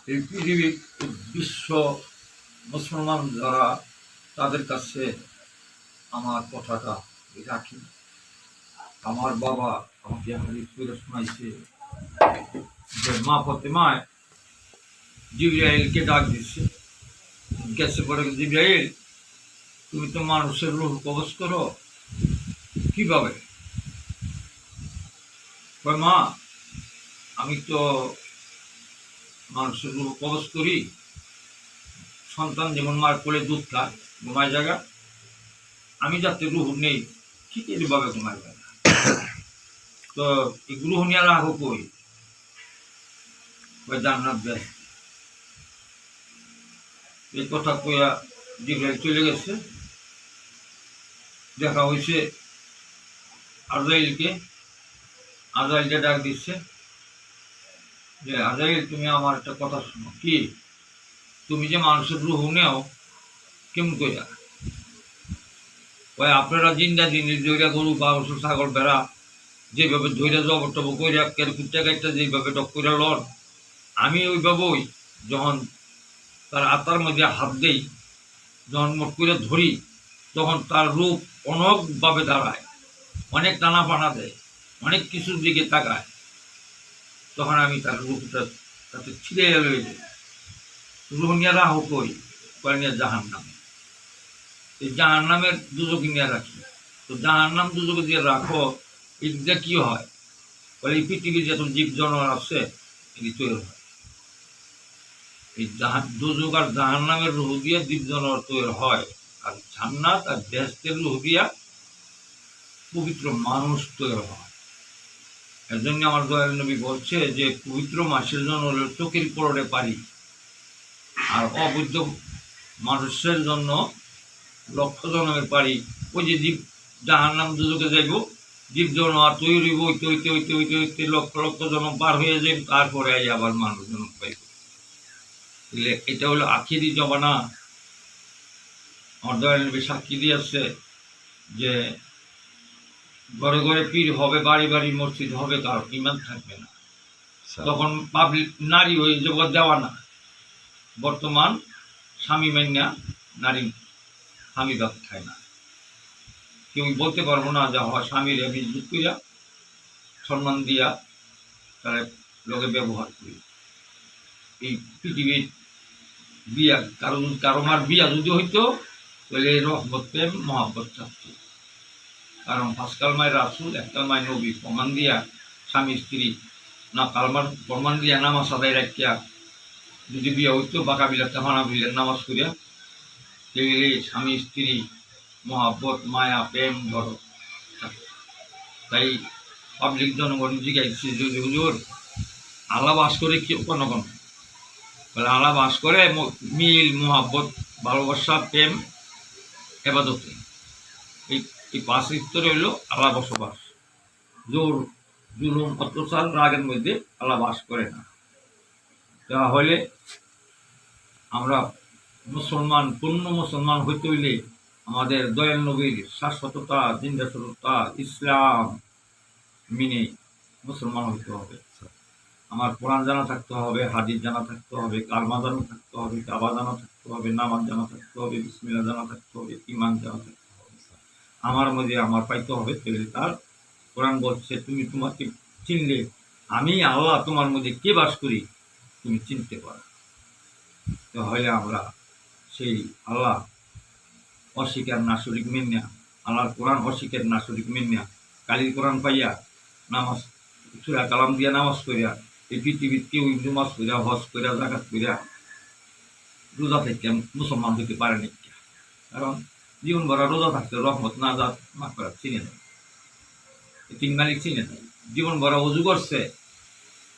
এই পৃথিবীর বিশ্ব মুসলমান যারা, তাদের কাছে আমার কথাটা রাখি। আমার বাবা আমাকে হাদিস করে শোনাইছে যে মা ফাতেমায় জিবরাইলকে ডাক দিচ্ছে, গেছে পরে, জিবরাইল তুমি তো মানুষের রূহ কবজ করো কিভাবে? মা আমি তো মানুষের রূহ কবজ করি, সন্তান যেমন মার কোলে দুধ খায় ঘুমায় জায়গা, আমি যাতে রুহ নেই ঠিক এইভাবে ঘুমায় জায়গা। তো এই রুহ নিয়ে রাখো কই? জান্নাত দেয়। এই কথা কইয়া জিবরাইল চলে গেছে। দেখা হয়েছে আজরাইলকে, আজরাইলকে ডাক দিচ্ছে যে আজরাইল তুমি আমার একটা কথা শোনো। কি? তুমি যে মানুষের রুহ নেও কেমন কইয়া? আপনারা জিন্দা জিনিস ধৈর্য গরু বা ছাগল বেড়া যেভাবে ধৈর্য জবর টব কইরা কুত্তা কাটটা যেভাবে টক কইরা লন, আমি ওইভাবেই যখন তার আত্মার মধ্যে হাত দেই, যখন মোট করে ধরি, তখন তার রূপ অনেকভাবে দাঁড়ায়, অনেক টানা পানা দেয়, অনেক কিছুর দিকে তাকায়। তখন আমি তার রূপটা তাতে ছিঁড়ে লয়ে যাই। রুহ নিয়ে রাহো কই? নিয়ে জাহান নামে। এই জাহান নামের দুজকে নিয়ে রাখি। তো জাহান নাম দুজকে দিয়ে রাখো, এটা কি হয়? বলে এই পৃথিবীর যত জীব জানোয়ার আছে এটি তৈরি হয়। এই দুজক আর জাহান নামের রুহ দিয়ে জীব জানোয়ার তৈরি হয়, আর জান্নাত আর বেহেশতের রুহ দিয়া পবিত্র মানুষ তৈরি হয়। এর জন্য আমার দয়াল নবী বলছে যে পবিত্র মাসের জন্য হলো চোখের পরনে পারি, আর অবৈধ মানুষের জন্য লক্ষ জন্মের পারি। ওই যে জীব জাহান নাম দুজকে যাইব, জীব জানোয়ার তৈরি হইতে হইতে হইতে হইতে হইতে লক্ষ লক্ষ জন্ম পার হয়ে যাবে, তারপরে আবার মানুষ জন্ম পাইব। এটা হলো আখিরি জমানা। আমার দয়াল নবী সাক্ষী দিয়েছে যে ঘরে ঘরে পীর হবে, বাড়ি বাড়ি মসজিদ হবে, তার ইমান থাকবে না। তখন পাবলিক নারী ওই জগৎ দেওয়া না। বর্তমান স্বামী মান্যা নারী স্বামী ভাত খায় না। কেউ বলতে পারবো না যে হয় স্বামীর আমি যুগ করিয়া সম্মান দিয়া তার লোকে ব্যবহার করি। এই পৃথিবীর বিয়া কারো মার বিয়া যদি হইতো তাহলে রহমত প্রেম মহাব্বত থাকতো। কারণ পাঁচ কালমায় রাসুল, এক কালমায় নবী প্রমাণ দিয়া স্বামী স্ত্রী না কালমার প্রমাণ দিয়া নামাজ আদায় রাখিয়া যদি বিয়া হইতো বাঁকা বিলাতে হানা বিলের নামাজ করিয়া, সেগুলি স্বামী স্ত্রী মহাব্বত মায়া প্রেম ধরো। তাই পাবলিক জনগণ জিজ্ঞাসা যদি হুজুর আল্লাহ বাস করে কি কোনো কোনো বলে আল্লাহ বাস করে মিল মহাব্বত ভালোবাসা প্রেম এবাদতে। এই পাঁচ স্তরে হইল আল্লাহ বসবাস। জোর জুলুম অত্যাচার রাগের মধ্যে আল্লাহ বাস করে না। তাহলে আমরা মুসলমান, পূর্ণ মুসলমান হইতে হইলে আমাদের দয়াল নবীর শাশ্বততা, জিন্দাসতা, ইসলাম মিনে মুসলমান হইতে হবে। আমার কোরআন জানা থাকতে হবে, হাদিস জানা থাকতে হবে, কালমা জানা থাকতে হবে, কাবা জানা থাকতে হবে, নামাজ জানা থাকতে হবে, বিসমিল্লাহ জানা থাকতে হবে, ঈমান জানা থাকতে হবে। আমার মধ্যে আমার পাইতে হবে। তার কোরআন বলছে তুমি তোমাকে চিনলে আমি আল্লাহ তোমার মধ্যে কে বাস করি তুমি চিনতে পারো। তাহলে আমরা সেই আল্লাহ অস্বীকার নাসরিক মেনিয়া, আল্লাহর কোরআন অস্বীকার নাসরিক মেনিয়া, কালির কোরআন পাইয়া নামাজ সূরা কালাম দিয়া নামাজ করিয়া এই পৃথিবীর কেউ নামাজ করিয়া হজ করিয়া জাকাত করিয়া রোজা থেকে মুসলমান হইতে পারে না। কারণ জীবন ভরা রোজা থাকতে রহমত না যা মাফ করা চিনে নেই, তিন মালিক চিনে নেই। জীবন ভরা উজু করছে,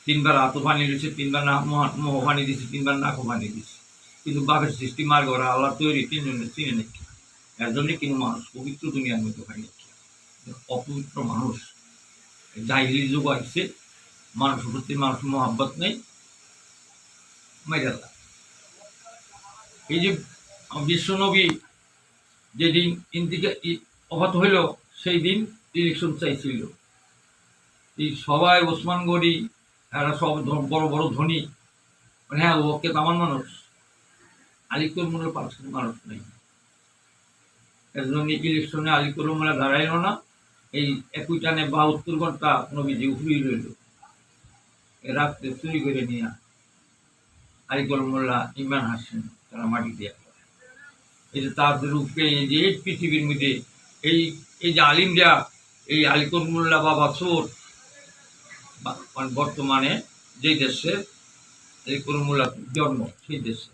তিনবার হাতও পানি দিচ্ছে, তিনবার না মোহ পানি দিচ্ছে, তিনবার নাকও পানি দিচ্ছে, কিন্তু বাপের সৃষ্টি মার গড়া আল্লাহ তৈরি তিনজনে চিনে নেই। এর জন্য কিন্তু মানুষ পবিত্র দুনিয়ার মধ্যে হয় না। অপবিত্র মানুষ জাহিলি যুগ আসছে, মানুষের প্রতি মানুষ মহাব্বত নেই, মেরাল্লা। এই যে বিশ্বনবী যেদিন ইন্দিকে অহত হইল সেই দিন ইলেকশন চাইছিল। এই সবাই ওসমান গনি, এরা সব বড় বড় ধনী, হ্যাঁ ওকে তো আমার মানুষ, আলিকুর মূলের পার্সেন্ট মানুষ নেই, এর জন্য ইলেকশনে আলিকুর মোল্লা দাঁড়াইল না। এই 72 ঘন্টা নবীজি উঠেই রইল, রাত্রে চুরি করে নিয়ে আলিকুর মোল্লা ইমরান হাসেন তারা মাটি দিয়ে। এই যে তাদের উপরে এই যে পৃথিবীর মধ্যে এই এই যে আলিমরা, এই আলিকুর মোল্লা বাবা চোর, বর্তমানে যে দেশে আলিকুর মোল্লা জন্ম সেই দেশে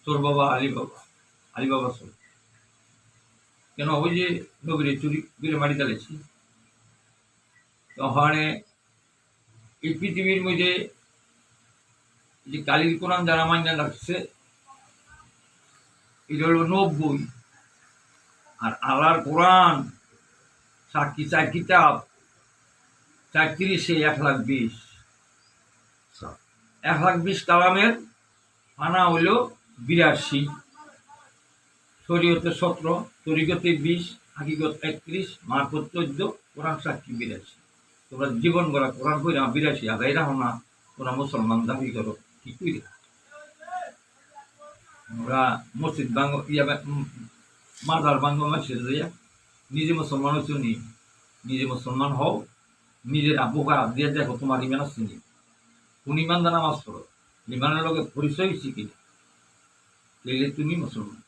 চোর বাবা আলী বাবা চোর। কেন ওই যে নবীরে চুরি করে মাটি চালাইছি। ওখানে এই পৃথিবীর মধ্যে যে কালির কোরআন যারা মান্য রাখছে এটা হলো 90, আর আল্লাহর কোরআন সাক্ষী 4 কিতাব 4 1,20,000, 1,20,000 কালামের আনা হইল 82, শরীয়তে 17, তরিকতে 20, হাকিকত 31, মারফত 14, কোরআন সাক্ষী 82। তোমরা জীবন গড়া কোরআন কইরা 82 আদায় রাখো না, তোমরা মুসলমান দাবি করো কি কইরা? আমরা মসজিদ ভাঙ্গ মাজার ভাঙ্গ মাসের যাইয়া নিজে মুসলমান হচ্ছ নি, নিজে মুসলমান হও, নিজের আব্বুকে হাত দিয়ে দেখো তোমার ইমান আছে নি, কোন ইমান দা নামাজ পড়ো, ইমানের লোকের পরিচয় হচ্ছে কিনা, তাইলে তুমি মুসলমান।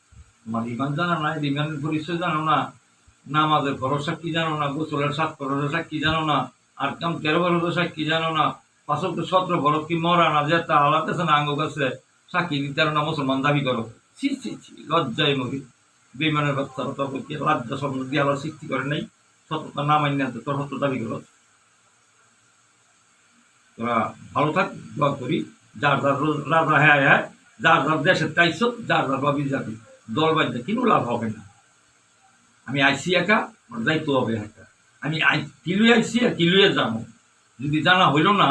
তোমার ইমান জানো না, ইমানের পরিচয় জানো না, নামাজের ফরজ সাক্ষী জানো না, গোসলের 7 ফরজের সাক্ষী জানো না, আর কাম 13 ফরজের সাক্ষী জানো না, 517 ফরজ কি মরা না যেটা আল্লাহ কাছে না আঙ্গ কাছে সাক্ষী দিতে না, মুসলমান দাবি করো। ছি ছি ছি, লজ্জায় মরি বেইমানের বাচ্চারা, তোর কি লজ্জা স্বপ্ন দিয়ে আল্লাহ সৃষ্টি করে নাই? সত্যতা না মান্য তোর সত্য দাবি করো। তোরা ভালো থাক, দোয়া করি। যার যার রাজা হ্যাঁ হ্যাঁ, যার যার দেশের চাইছ, যার যার ভাবি যাবি, দল বাড়িতে কিন্তু লাভ হবে না। আমি আইসি একা, আমার যাইতে হবে একা। আমি কিলুয়ে আইসি আর কিলুয়ে যাবো, যদি জানা হইল না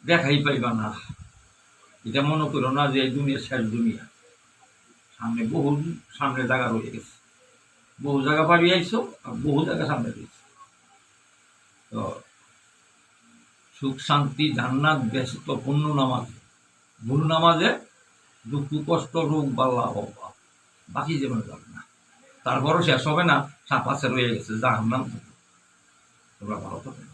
দেখাই পাইবা না। এটা মনে করো না যে এই দুনিয়ার শেষ দুনিয়া, সামনে বহু সামনে জায়গা রয়ে গেছে, বহু জায়গা পাড়ি আইসো আর বহু জায়গা সামনে রয়েছে। তো সুখ শান্তি জান্নাত ব্যস্ত পূর্ণ নামাজে, ভুল নামাজে দুঃখ কষ্ট রোগ বাল্লা হবা, বাকি জীবন যাবে না, তারপরও শেষ হবে না, সাপাশে রয়ে গেছে জাহান্নাম। তোমরা ভালো থাকবে।